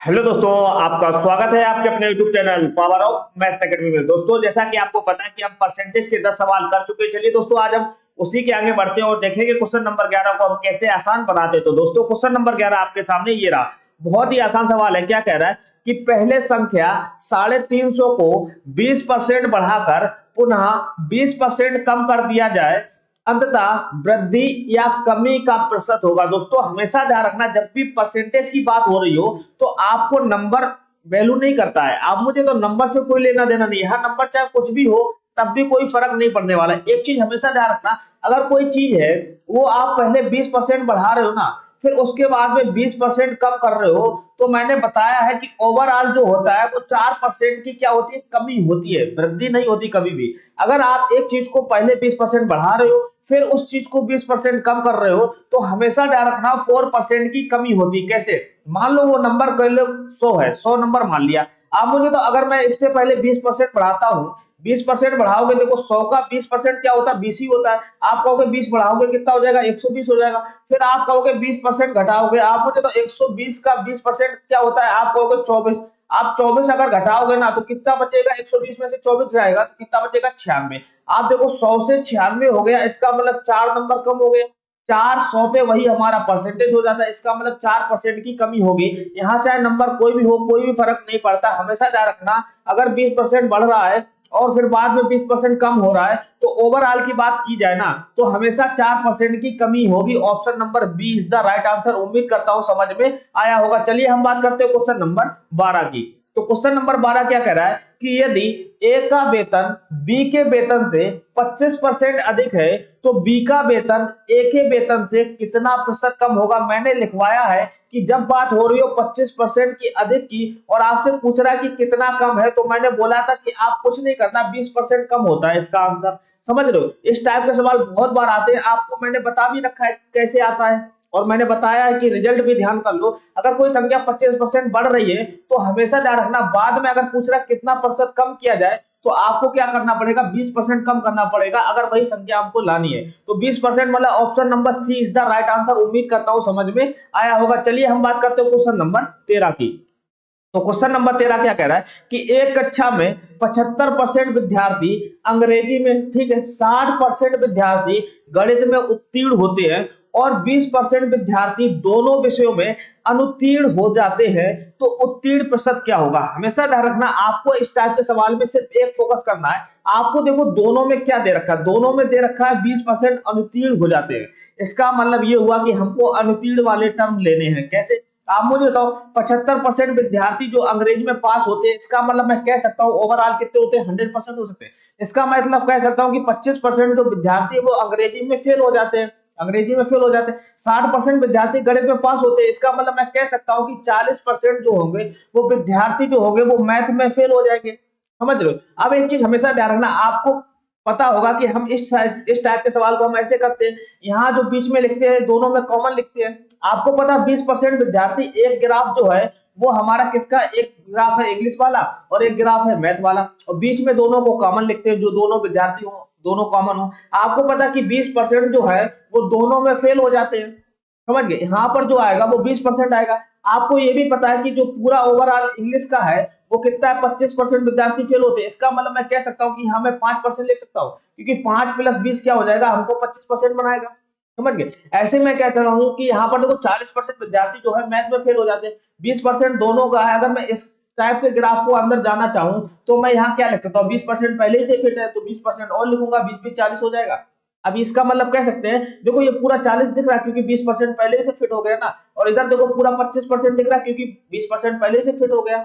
Hello दोस्तों, आपका स्वागत है आपके अपने YouTube channel power of maths academy में। दोस्तों, जैसा कि आपको पता है कि हम परसेंटेज के 10 सवाल कर चुके हैं। चलिए दोस्तों, आज हम उसी के आगे बढ़ते हैं और देखेंगे क्वेश्चन नंबर 11 को हम कैसे आसान बनाते हैं। तो दोस्तों, क्वेश्चन नंबर 11 आपके सामने ये रहा। बहुत ही आसान सवाल है। क्या कह रहा है कि पहले संख्या 350 को 20% बढ़ाकर पुनः 20% कम कर दिया जाए, अंततः वृद्धि या कमी का प्रतिशत होगा। दोस्तों, हमेशा ध्यान रखना, जब भी परसेंटेज की बात हो रही हो तो आपको नंबर वैल्यू नहीं करता है। आप मुझे तो नंबर से कोई लेना देना नहीं है। हाँ, नंबर चाहे कुछ भी हो तब भी कोई फर्क नहीं पड़ने वाला है। एक चीज हमेशा ध्यान रखना, अगर कोई चीज है वो आप पहले 20% बढ़ा रहे हो ना, फिर उसके बाद में 20% कम कर रहे हो, तो मैंने बताया है कि ओवरऑल जो होता है वो 4% की क्या होती है, कमी होती है, वृद्धि नहीं होती कभी भी। अगर आप एक चीज को पहले 20% बढ़ा रहे हो फिर उस चीज को 20% कम कर रहे हो, तो हमेशा ध्यान रखना 4% की कमी होती। कैसे? मान लो वो नंबर कर लो 100 है, 100 नंबर मान लिया। आप मुझे तो अगर मैं इस पे पहले 20% बढ़ाता हूँ, 20% बढ़ाओगे, देखो 100 का 20% क्या होता है, 20 ही होता है। आप कहोगे 20 बढ़ाओगे कितना हो जाएगा, 120 हो जाएगा। फिर आप कहोगे 20% घटाओगे, आप मुझे तो 120 का 20% क्या होता है, आप कहोगे 24। आप 24 अगर घटाओगे ना तो कितना बचेगा, 120 में से 24 जाएगा तो कितना बचेगा, 96। आप देखो 100 से 96 हो गया, इसका मतलब 4 नंबर कम हो गए। 400 पे वही हमारा परसेंटेज हो जाता है, इसका मतलब 4% की कमी होगी। यहाँ चाहे नंबर कोई भी हो, कोई भी फर्क नहीं पड़ता। हमेशा ध्यान रखना, अगर 20% बढ़ रहा है और फिर बाद में 20% कम हो रहा है, तो ओवरऑल की बात की जाए ना तो हमेशा 4% की कमी होगी। Option number B is the right answer. उम्मीद करता हूं समझ में आया होगा। चलिए हम बात करते हैं क्वेश्चन नंबर 12 की। तो क्वेश्चन नंबर 12 क्या कह रहा है कि यदि ए का वेतन बी के वेतन से 25% अधिक है तो बी का वेतन ए के वेतन से कितना प्रतिशत कम होगा। मैंने लिखवाया है कि जब बात हो रही हो 25% की अधिक की और आपसे पूछ रहा है कि कितना कम है, तो मैंने बोला था कि आप कुछ नहीं करना, 20% कम होता है इसका आंसर। समझ रहे हो? इस टाइप के सवाल बहुत बार आते हैं, आपको मैंने बता भी रखा है कैसे आता है, और मैंने बताया है कि रिजल्ट भी ध्यान कर लो। अगर कोई संख्या 25% बढ़ रही है तो हमेशा ध्यान रखना, बाद में अगर पूछ रहा है कितना प्रतिशत कम किया जाए, तो आपको क्या करना पड़ेगा, 20% कम करना पड़ेगा अगर वही संख्या आपको लानी है। तो 20% मतलब option number C is the right answer. उम्मीद करता हूं समझ में आया होगा। चलिए हम बात करते हैं क्वेश्चन नंबर 13 की। तो क्वेश्चन नंबर 13 क्या कह रहा है कि एक कक्षा में 75% विद्यार्थी अंग्रेजी में, ठीक है, 60% विद्यार्थी गणित में उत्तीर्ण होते हैं और 20% विद्यार्थी दोनों विषयों में अनुत्तीर्ण हो जाते हैं, तो उत्तीर्ण प्रतिशत क्या होगा। हमेशा ध्यान रखना, आपको इस टाइप के सवाल में सिर्फ एक फोकस करना है। आपको देखो दोनों में क्या दे रखा है, दोनों में दे रखा है 20% अनुत्तीर्ण हो जाते हैं। इसका मतलब ये हुआ कि हमको अनुत्तीर्ण वाले टर्म लेने हैं। कैसे? आप मुझे बताओ, 75% विद्यार्थी जो अंग्रेजी में पास होते हैं, इसका मतलब मैं कह सकता हूँ ओवरऑल कितने होते हैं, 100% हो सकते हैं। इसका मतलब कह सकता हूँ कि 25% जो विद्यार्थी है वो अंग्रेजी में फेल हो जाते हैं, अंग्रेजी में फेल हो जाते हैं। 60% विद्यार्थी गणित में पास होते हैं, इसका मतलब मैं कह सकता हूँ कि 40% जो होंगे वो विद्यार्थी जो होंगे वो मैथ में फेल हो जाएंगे। समझ रहे हो? अब एक चीज हमेशा ध्यान रखना, आपको पता होगा कि हम इस टाइप के सवाल को हम ऐसे करते हैं, यहाँ जो बीच में लिखते हैं दोनों में कॉमन लिखते हैं। आपको पता है 20% विद्यार्थी, एक ग्राफ जो है वो हमारा किसका, एक ग्राफ है इंग्लिश वाला और एक ग्राफ है मैथ वाला, और बीच में दोनों को कॉमन लिखते हैं, जो दोनों विद्यार्थी हो, दोनों कॉमन हो। आपको पता है कि 20% जो है वो दोनों में फेल हो जाते हैं। समझ गए? यहाँ पर जो आएगा वो 20% आएगा। आपको ये भी पता है कि जो पूरा ओवरऑल इंग्लिश का है वो कितना है, 25% विद्यार्थी फेल होते हैं। इसका मतलब मैं कह सकता हूँ कि यहाँ मैं 5% लिख सकता हूँ, क्योंकि 5 + 20 क्या हो जाएगा, हमको 25% बनाएगा। समझ गए? ऐसे मैं कह सकता हूँ कि यहाँ पर देखो 40% विद्यार्थी जो है मैथ में फेल हो जाते हैं, 20% दोनों का है। अगर मैं इस टाइप के ग्राफ को अंदर जाना चाहूँ तो मैं यहाँ क्या लिख सकता हूँ, 20% पहले से फिट है तो 20% और लिखूंगा, 20 40 हो जाएगा। अब इसका मतलब कह सकते हैं, देखो ये पूरा 40 दिख रहा है क्योंकि 20% पहले से फिट हो गया ना, और इधर देखो पूरा 25% दिख रहा है क्योंकि 20% पहले से फिट हो गया।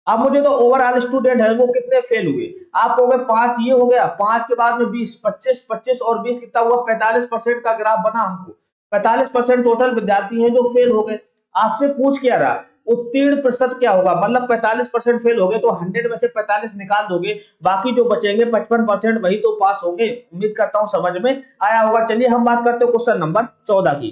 अब मुझे तो ओवरऑल स्टूडेंट है वो कितने फेल हुए, आप कहोगे 5, ये हो गया 5 के बाद में 20, 25, 25 और 20 कितना हुआ, 45% का ग्राफ बना हमको। 45% टोटल विद्यार्थी हैं जो फेल हो गए। आपसे पूछ क्या रहा, उत्तीर्ण प्रतिशत क्या होगा, मतलब 45% फेल हो गए तो 100 में से 45 निकाल दोगे, बाकी जो बचेंगे 55% वही तो पास होंगे। उम्मीद करता हूं समझ में आया होगा। चलिए हम बात करते हैं क्वेश्चन नंबर 14 की।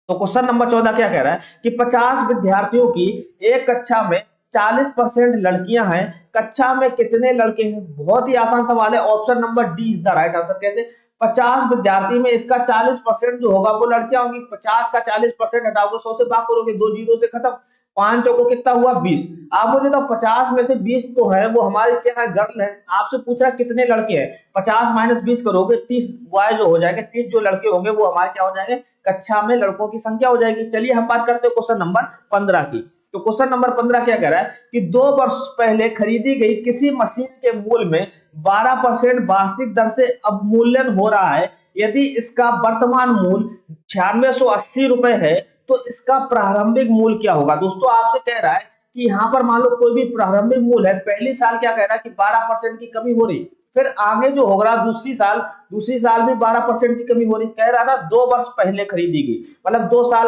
तो क्वेश्चन नंबर 14 क्या कह रहा है कि 50 विद्यार्थियों की एक कक्षा में 40% लड़कियां हैं, कक्षा में कितने लड़के हैं। बहुत ही आसान सवाल है, option number D is the right answer. कैसे? 50 विद्यार्थी में इसका 40% जो होगा वो लड़कियां होंगी। 50 का 40% हटाओगे, 100 से भाग करोगे, 2 जीरो से खत्म। 5 चौको कितना हुआ 20। आप मुझे तो 50 में से 20 तो है वो हमारी क्या है गर्ल है। आपसे पूछ रहा है कितने लड़के हैं, 50 माइनस 20 करोगे 30 बॉय जो हो जाएंगे, 30 जो लड़के होंगे वो हमारे क्या हो जाएंगे कक्षा में लड़कों की संख्या हो जाएगी। चलिए हम बात करते हैं क्वेश्चन नंबर 15 की। तो क्वेश्चन नंबर 15 क्या कह रहा है कि 2 वर्ष पहले खरीदी गई किसी मशीन के मूल्य में 12% वार्षिक दर से अवमूल्यन हो रहा है। यदि इसका वर्तमान मूल्य 9680 रुपए है तो इसका प्रारंभिक मूल्य क्या होगा। दोस्तों आपसे कह रहा है कि यहाँ पर मान लो कोई भी प्रारंभिक मूल्य है, पहली साल क्या कह रहा है कि 12% की कमी हो रही, फिर आगे जो होगा दूसरी साल भी 12% की कमी हो रही। कह रहा था 2 वर्ष पहले खरीदी गई, मतलब 2 साल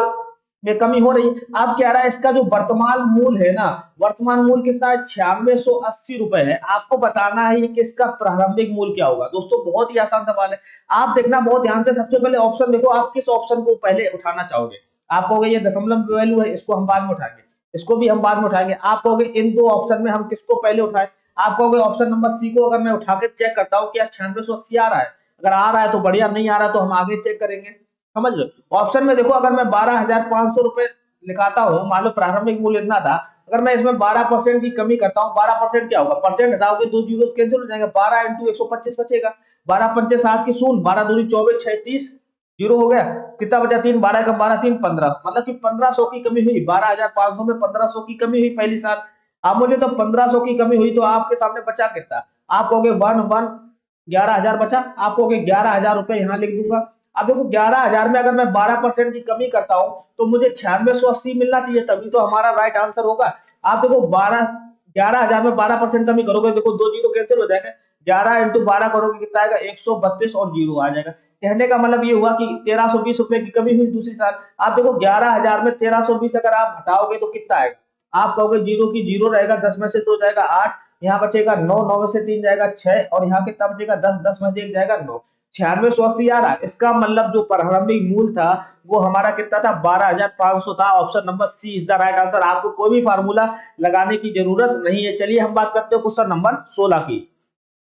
में कमी हो रही। अब क्या रहा है इसका जो वर्तमान मूल्य है ना, वर्तमान मूल्य कितना है 9680 रुपए है। आपको बताना है कि इसका प्रारंभिक मूल्य क्या होगा। दोस्तों बहुत ही आसान सवाल है, आप देखना बहुत ध्यान से। सबसे पहले ऑप्शन देखो, आप किस ऑप्शन को पहले उठाना चाहोगे। आप कहोगे ये दशमलव वैल्यू है, इसको हम बाद में उठाएंगे, इसको भी हम बाद में उठाएंगे। आप कहोगे इन दो ऑप्शन में हम किसको पहले उठाएं। आप कहोगे ऑप्शन नंबर सी को अगर मैं उठा के चेक करता हूँ क्या 9680 आ रहा है, अगर आ रहा है तो बढ़िया, नहीं आ रहा तो हम आगे चेक करेंगे। समझ लो ऑप्शन में देखो, अगर मैं 12,500 रुपए लिखाता हूँ, मान लो प्रारंभिक मूल्य इतना था, अगर मैं इसमें 12% की कमी करता हूँ, 12% क्या होगा, परसेंट हटाओगे 2 जीरो कैंसिल हो जाएंगे, 12 इंटू 125 बचेगा, 12 पंचे 7 की शून्य, 12 दूनी 24, 6 30 जीरो हो गया, कितना बचा 3, 12 का 12 3 15, मतलब कि 1500 की कमी हुई। 12,500 में 1500 की कमी हुई पहली साल। अब मुझे तो 1500 की कमी हुई तो आपके सामने बचा कितना, आप कहोगे 11,000 बचा, आप कहोगे 11,000 रुपए यहाँ लिख दूंगा। अब देखो 11,000 में अगर मैं 12% की कमी करता हूं तो मुझे 9680 मिलना चाहिए, तभी तो हमारा राइट आंसर होगा। आप देखो 11,000 में 12% कमी करोगे, देखो 2 जीरो कैंसिल हो जाएगा, 11 इंटू 12 करोगे कितना आएगा 132 और जीरो आ जाएगा। कहने का मतलब ये हुआ कि 1320 रुपए की कमी हुई दूसरी साल। आप देखो 11,000 में 1320 अगर आप हटाओगे तो कितना आएगा, आप कहोगे जीरो की जीरो रहेगा, 10 में से 2 जाएगा 8, यहाँ बचेगा 9, 9 में से 3 जाएगा 6 और यहाँ कितना बचेगा 10, 10 में से 1 जाएगा 9, 9680 आ रहा है। इसका मतलब जो प्रारंभिक मूल्य था वो हमारा कितना था 12,500 था। Option number C is the right answer. आपको कोई भी फार्मूला लगाने की जरूरत नहीं है। चलिए हम बात करते हैं क्वेश्चन नंबर 16 की।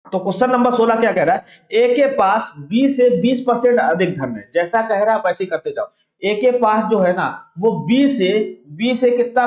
तो क्वेश्चन नंबर 16 क्या कह रहा है, ए के पास बी से 20% अधिक धन है। जैसा कह रहा है आप ऐसे करते जाओ। ए के पास जो है ना वो बी से कितना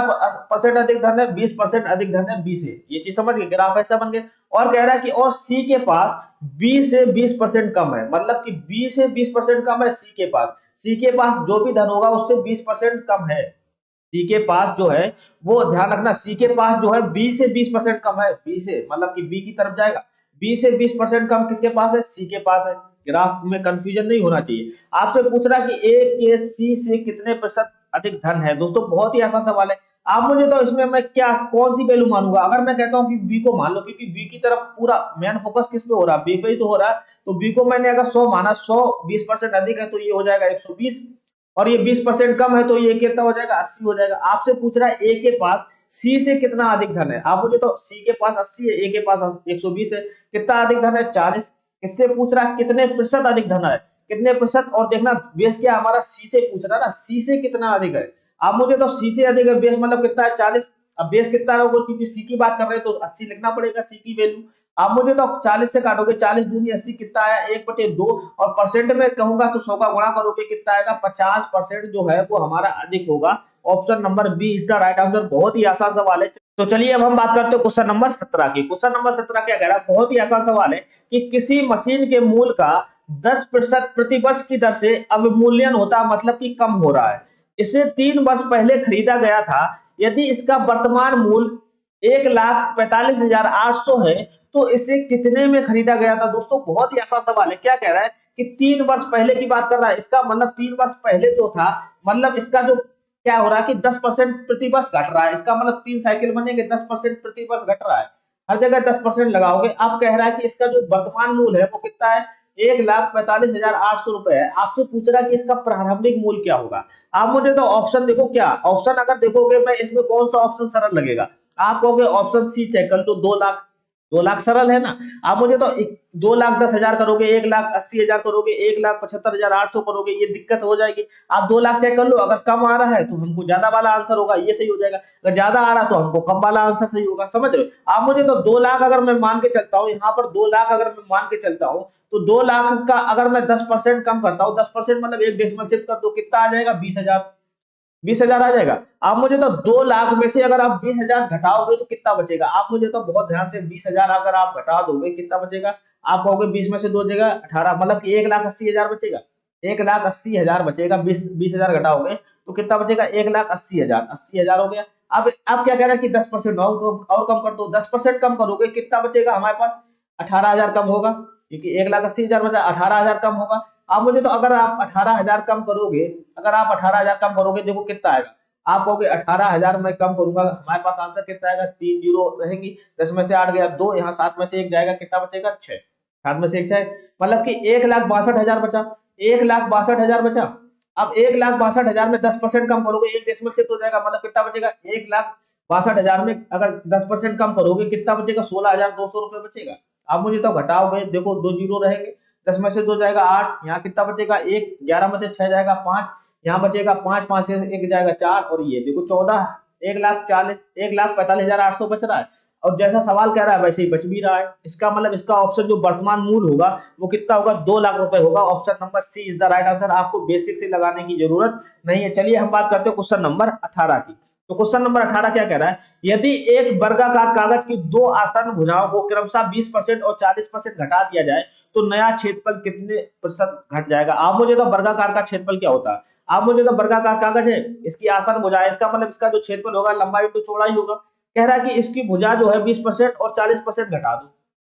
परसेंट अधिक धन है, 20% अधिक धन है बी से। ये चीज समझ गए, ग्राफ ऐसा बन गया। और कह रहा है कि और सी के पास बी से 20% कम है, मतलब कि बी से 20% कम है सी के पास। सी के पास जो भी धन होगा उससे 20% कम है। सी के पास जो है वो ध्यान रखना, सी के पास जो है बी से 20% कम है, बी से मतलब कि बी की तरफ जाएगा। बी से 20% कम किसके पास है, सी के पास है। ग्राफ में कंफ्यूजन नहीं होना चाहिए। आपसे पूछ रहा है कि ए के सी से कितने प्रतिशत अधिक धन है। दोस्तों बहुत ही आसान सवाल है। आप मुझे तो इसमें मैं क्या कौन सी वैल्यू मानूंगा, अगर मैं कहता हूं कि बी को मान लो, क्योंकि बी की तरफ पूरा मेन फोकस किस पे हो रहा है, बी पे ही तो हो रहा है। तो बी को मैंने अगर 100 माना, 100 20% अधिक है तो ये हो जाएगा 120, और ये 20% कम है तो ये कितना हो जाएगा 80 हो जाएगा। आपसे पूछ रहा है ए के पास सी से कितना अधिक धन है। आप मुझे तो सी के पास 80 है, ए के पास 120 है, कितना अधिक धन है 40। इससे पूछ रहा है कितने प्रतिशत अधिक धन है, कितने प्रतिशत। और देखना बेस क्या हमारा सी से पूछ रहा है ना, सी से कितना अधिक है। आप मुझे तो सी से अधिक है, बेस मतलब कितना है 40। अब बेस कितना होगा, क्योंकि सी की बात कर रहे हैं तो 80 लिखना पड़ेगा सी की वैल्यू। आप मुझे तो 40 से काटोगे, 40 दूनी 80 कितना आया 1/2, और परसेंट में कहूंगा तो 100 का गुणा करोगे कितना आएगा 50% जो है वो हमारा अधिक होगा। Option number B is the right answer. बहुत ही आसान सवाल है। तो चलिए अब हम बात करते हैं क्वेश्चन नंबर 17 की। क्वेश्चन नंबर 17 क्या कह रहा है, बहुत ही आसान सवाल है कि किसी मशीन के मूल्य का 10% प्रति वर्ष की दर से अवमूल्यन होता, मतलब कि कम हो रहा है। इसे 3 वर्ष पहले खरीदा गया था। यदि इसका वर्तमान मूल्य 1,45,800 है तो इसे कितने में खरीदा गया था। दोस्तों बहुत ही आसान सवाल है। क्या कह रहा है कि 3 वर्ष पहले की बात कर रहा है, इसका मतलब 3 वर्ष पहले जो था, मतलब इसका जो क्या हो रहा है कि 10% प्रति वर्ष घट रहा है। इसका मतलब 3 साइकिल बनेंगे, 10% प्रति वर्ष घट रहा है, हर जगह 10% लगाओगे। अब कह रहा है कि इसका जो वर्तमान मूल्य है वो कितना है 1,45,800 रुपए है। आपसे पूछ रहा है कि इसका प्रारंभिक मूल्य क्या होगा। आप मुझे तो ऑप्शन देखो, क्या ऑप्शन अगर देखोगे मैं इसमें कौन सा ऑप्शन सरल लगेगा। आप कहोगे ऑप्शन सी चेक कर लो, 2 लाख। 2 लाख सरल है ना। आप मुझे तो 2,10,000 करोगे, 1,80,000 करोगे, 1,75,800 करोगे, ये दिक्कत हो जाएगी। आप 2 लाख चेक कर लो, अगर कम आ रहा है तो हमको ज्यादा वाला आंसर होगा, ये सही हो जाएगा। अगर ज्यादा आ रहा है तो हमको कम वाला आंसर सही होगा। समझ रहे हो। आप मुझे तो 2 लाख अगर मैं मान के चलता हूँ, यहाँ पर 2 लाख अगर मैं मान के चलता हूँ तो 2 लाख का अगर मैं 10% कम करता हूँ, 10% मतलब एक डेसिमल शिफ्ट कर दो, कितना आ जाएगा 20,000। 20,000 आ जाएगा। आप मुझे तो 2 लाख में से अगर आप 20,000 घटाओगे तो कितना बचेगा? आप मुझे तो बहुत ध्यान से 20,000 अगर आप घटा दोगे कितना बचेगा? आप कहोगे 20 में से 2 जगह 18 मतलब कि 1,80,000 बचेगा। 1,80,000 बचेगा। 20,000 घटाओगे तो कितना बचेगा? 1,80,000। 80,000 हो गया। अब आप क्या कह रहे हैं कि 10% और कम कर दो। 10% कम करोगे कितना बचेगा हमारे पास? 18,000 कम होगा, क्योंकि 1,80,000 बचा, 18,000 कम होगा। आप मुझे तो अगर आप 18,000 कम करोगे, अगर आप 18,000 कम करोगे, देखो कितना आएगा। आप कहोगे 18,000 मैं कम करूंगा, हमारे पास आंसर कितना आएगा? 3 जीरो रहेंगी। 10 में से 8 गया 2, यहाँ 7 में से 1 जाएगा, कितना बचेगा? 6। 7 में से 1 6, मतलब कि 1,62,000 बचा। 1,62,000 बचा। अब 1,62,000 में 10% कम करोगे, 1 डेसिमल शिफ्ट हो जाएगा, मतलब कितना बचेगा? 1,62,000 में अगर 10% कम करोगे कितना बचेगा? 16,200 रुपए बचेगा। आप मुझे तो घटाओगे, देखो 2 जीरो रहेंगे। 10 में से 2 जाएगा 8, यहाँ कितना बचेगा? 1, 11 में से 6 जाएगा 5, यहाँ बचेगा 5, 5 से 1 जाएगा 4, और ये देखो 14, 1,45,800 बच रहा है। और जैसा सवाल कह रहा है वैसे ही बच भी रहा है। इसका मतलब इसका ऑप्शन जो वर्तमान मूल होगा वो कितना होगा? 2 लाख रुपए होगा। Option number C is the right answer. आपको बेसिक से लगाने की जरूरत नहीं है। चलिए हम बात करते हैं क्वेश्चन नंबर 18 की। तो क्वेश्चन नंबर 18 क्या कह रहा है? यदि एक वर्गाकार कागज की 2 आसन्न भुजाओं को क्रमशः 20% और 40% घटा दिया जाए तो नया क्षेत्रफल कितने प्रतिशत घट जाएगा? आप मुझे तो वर्गाकार का क्षेत्रफल क्या होता है? आप मुझे तो वर्गाकार कागज है, इसकी आसन्न भुजा है, इसका मतलब इसका जो क्षेत्रफल होगा लंबाई तो चौड़ाई होगा। कह रहा है कि इसकी भुजा जो है 20% और 40% घटा दो।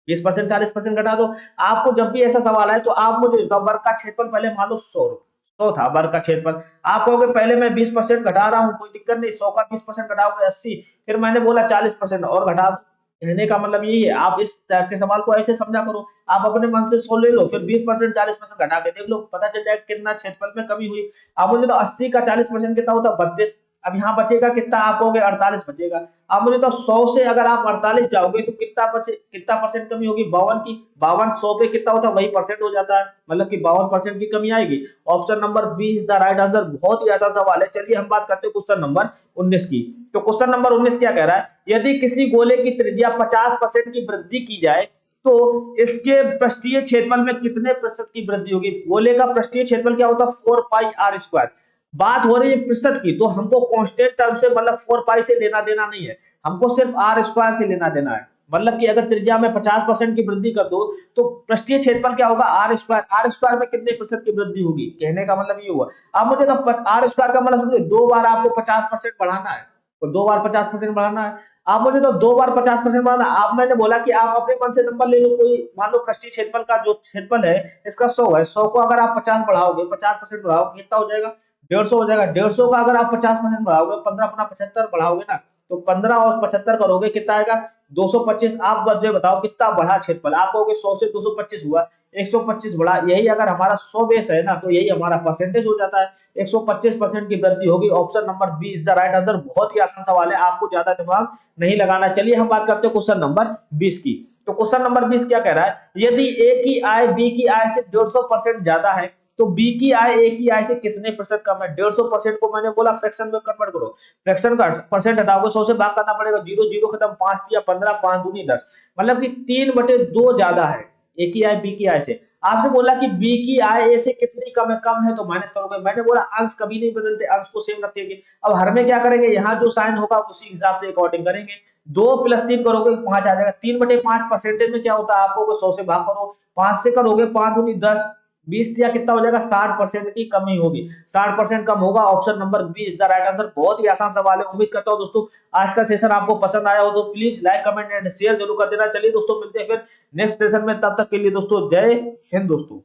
20% 40% घटा दो। आपको जब भी ऐसा सवाल आए तो आप मुझे वर्ग का क्षेत्रफल पहले मान लो 100 था वर्ग का क्षेत्रफल। आप कहोगे पहले मैं 20% घटा रहा हूँ, कोई दिक्कत नहीं, 100 का 20% घटाओगे 80, फिर मैंने बोला 40% और घटा दो। कहने का मतलब यही है। आप इस टाइप के सवाल को ऐसे समझा करो। आप अपने मन से 100 ले लो, फिर 20% 40% घटा के देख लो, पता चल जाएगा कितना क्षेत्रफल में कमी हुई। आप मुझे तो 80 का 40% कितना होता? 32। अब यहाँ बचेगा कितना? आप कहोगे 48 बचेगा। अब मुझे तो 100 से अगर आप 48 जाओगे तो कितना बचे, कितना परसेंट कमी होगी? 52 की। 52 100 पे कितना होता है? वही परसेंट हो जाता है, मतलब कि 52% की कमी आएगी। Option number B is the right answer. बहुत ही आसान सवाल है। चलिए हम बात करते हैं क्वेश्चन नंबर 19 की। तो क्वेश्चन नंबर 19 क्या कह रहा है? यदि किसी गोले की त्रिज्या 50% की वृद्धि की जाए तो इसके पृष्ठीय क्षेत्रफल में कितने प्रतिशत की वृद्धि होगी? गोले का पृष्ठीय क्षेत्रफल क्या होता है? 4 पाई आर स्क्वायर। बात हो रही है प्रतिशत की, तो हमको कांस्टेंट टर्म से मतलब 4 पाई से लेना देना नहीं है, हमको सिर्फ आर स्क्वायर से लेना देना है। मतलब कि अगर त्रिज्या में 50% की वृद्धि कर दो तो पृष्ठीय क्षेत्रफल क्या होगा? Are square. आर स्क्वायर में कितने प्रतिशत की वृद्धि होगी? कहने का मतलब ये हुआ। अब मुझे तो आर स्क्वायर का मतलब समझे, 2 बार आपको 50% बढ़ाना है, तो 2 बार 50% बढ़ाना है। आप मुझे तो 2 बार 50% बढ़ाना। आप मैंने बोला कि आप अपने मन से नंबर ले लो कोई, मान लो पृष्ठीय क्षेत्रफल का जो क्षेत्रफल है इसका 100 है, 100 को अगर आप 50 बढ़ाओगे, 50% बढ़ाओगे, कितना हो जाएगा? 150 हो जाएगा। 150 का अगर आप 50% बढ़ाओगे, 15 अपना 75 बढ़ाओगे ना, तो 15 और 75 करोगे कितना आएगा? 225। आप बस बताओ कितना बढ़ा क्षेत्रफल? आप कहोगे 100 से 225 हुआ, 125 बढ़ा। यही अगर हमारा 100 बेस है ना, तो यही हमारा परसेंटेज हो जाता है। 125% की वृद्धि होगी। Option number B is the right answer. बहुत ही आसान सवाल है, आपको ज्यादा दिमाग नहीं लगाना। चलिए हम बात करते हैं क्वेश्चन नंबर 20 की। तो क्वेश्चन नंबर 20 क्या कह रहा है? यदि ए की आय बी की आय से 150% ज्यादा है तो बी की आय ए की आय से कितने प्रतिशत कम है? 150% को मैंने बोला फ्रैक्शन में कन्वर्ट करो। फ्रैक्शन का परसेंट हटाओगे, 100 से भाग करना पड़ेगा, 0 0 खत्म, 5 या 15, 5 दूनी 10, मतलब कि 3/2 ज्यादा है ए की आय बी की आय से। आपसे बोला कि बी की आय ए से कितनी कम है तो माइनस करोगे। मैंने बोला अंश कभी नहीं बदलते, अंश को सेम रखेंगे। अब हर में क्या करेंगे? यहाँ जो साइन होगा उसी हिसाब से अकॉर्डिंग करेंगे। 2 + 3 करोगे 5 आ जाएगा। 3/5 परसेंटेज में क्या होता है? आपको 100 से भाग करो, 5 से करोगे, 5 दूनी 10, 20 या कितना हो जाएगा? 60% की कमी होगी। 60% कम होगा। Option number B is the right answer. बहुत ही आसान सवाल है। उम्मीद करता हूं दोस्तों आज का सेशन आपको पसंद आया हो तो please like, comment and share जरूर कर देना। चलिए दोस्तों मिलते हैं फिर नेक्स्ट सेशन में, तब तक के लिए दोस्तों जय हिंद दोस्तों।